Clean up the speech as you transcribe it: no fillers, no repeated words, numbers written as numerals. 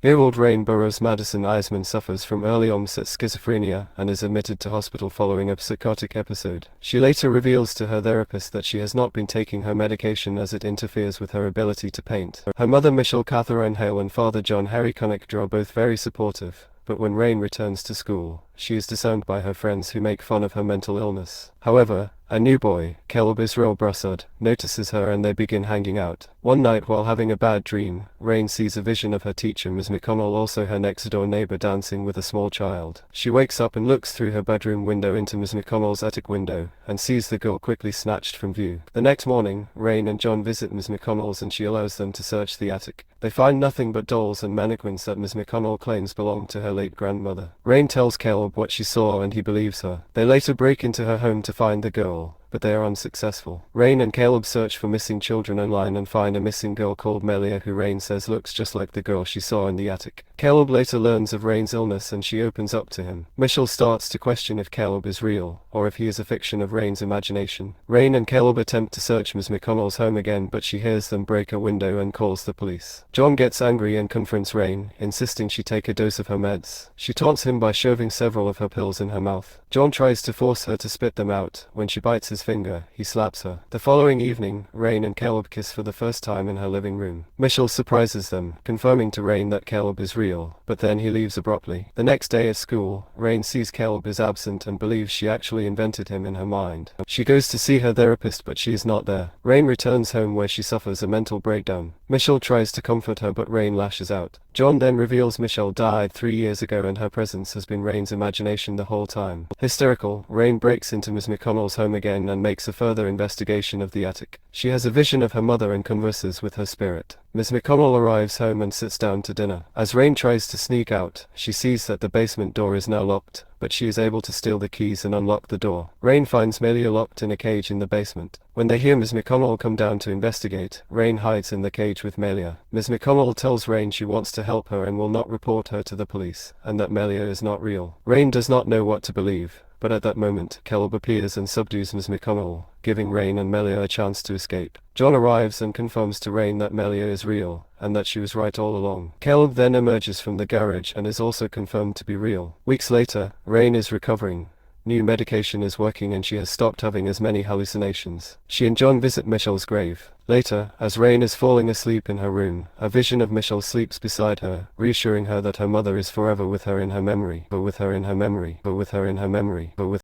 Year-old Rain Burroughs Madison Iseman suffers from early onset schizophrenia and is admitted to hospital following a psychotic episode. She later reveals to her therapist that she has not been taking her medication as it interferes with her ability to paint. Her mother Michelle Catherine Hale and father John Harry Connick are both very supportive, but when Rain returns to school, she is disowned by her friends who make fun of her mental illness. However, a new boy, Caleb Israel Broussard, notices her and they begin hanging out. One night while having a bad dream, Rain sees a vision of her teacher Ms. McConnell, also her next-door neighbor, dancing with a small child. She wakes up and looks through her bedroom window into Ms. McConnell's attic window, and sees the girl quickly snatched from view. The next morning, Rain and John visit Ms. McConnell's and she allows them to search the attic. They find nothing but dolls and mannequins that Ms. McConnell claims belonged to her late grandmother. Rain tells Caleb what she saw and he believes her. They later break into her home to find the girl, but they are unsuccessful. Rain and Caleb search for missing children online and find a missing girl called Melia who Rain says looks just like the girl she saw in the attic. Caleb later learns of Rain's illness and she opens up to him. Michelle starts to question if Caleb is real, or if he is a fiction of Rain's imagination. Rain and Caleb attempt to search Ms. McConnell's home again, but she hears them break a window and calls the police. John gets angry and confronts Rain, insisting she take a dose of her meds. She taunts him by shoving several of her pills in her mouth. John tries to force her to spit them out. When she bites his finger, he slaps her. The following evening, Rain and Caleb kiss for the first time in her living room. Michelle surprises them, confirming to Rain that Caleb is real, but then he leaves abruptly. The next day at school, Rain sees Caleb is absent and believes she actually invented him in her mind. She goes to see her therapist, but she is not there. Rain returns home where she suffers a mental breakdown. Michelle tries to comfort her, but Rain lashes out. John then reveals Michelle died 3 years ago and her presence has been Rain's imagination the whole time. Hysterical, Rain breaks into Ms. McConnell's home again and makes a further investigation of the attic. She has a vision of her mother and converses with her spirit. Ms. McConnell arrives home and sits down to dinner. As Rain tries to sneak out, she sees that the basement door is now locked, but she is able to steal the keys and unlock the door. Rain finds Melia locked in a cage in the basement. When they hear Ms. McConnell come down to investigate, Rain hides in the cage with Melia. Ms. McConnell tells Rain she wants to help her and will not report her to the police, and that Melia is not real. Rain does not know what to believe, but at that moment, Caleb appears and subdues Ms. McConnell, giving Rain and Melia a chance to escape. John arrives and confirms to Rain that Melia is real, and that she was right all along. Caleb then emerges from the garage and is also confirmed to be real. Weeks later, Rain is recovering. New medication is working and she has stopped having as many hallucinations. She and John visit Michelle's grave. Later, as Rain is falling asleep in her room, a vision of Michelle sleeps beside her, reassuring her that her mother is forever with her in her memory, but with her in her memory, but with her in her memory, but with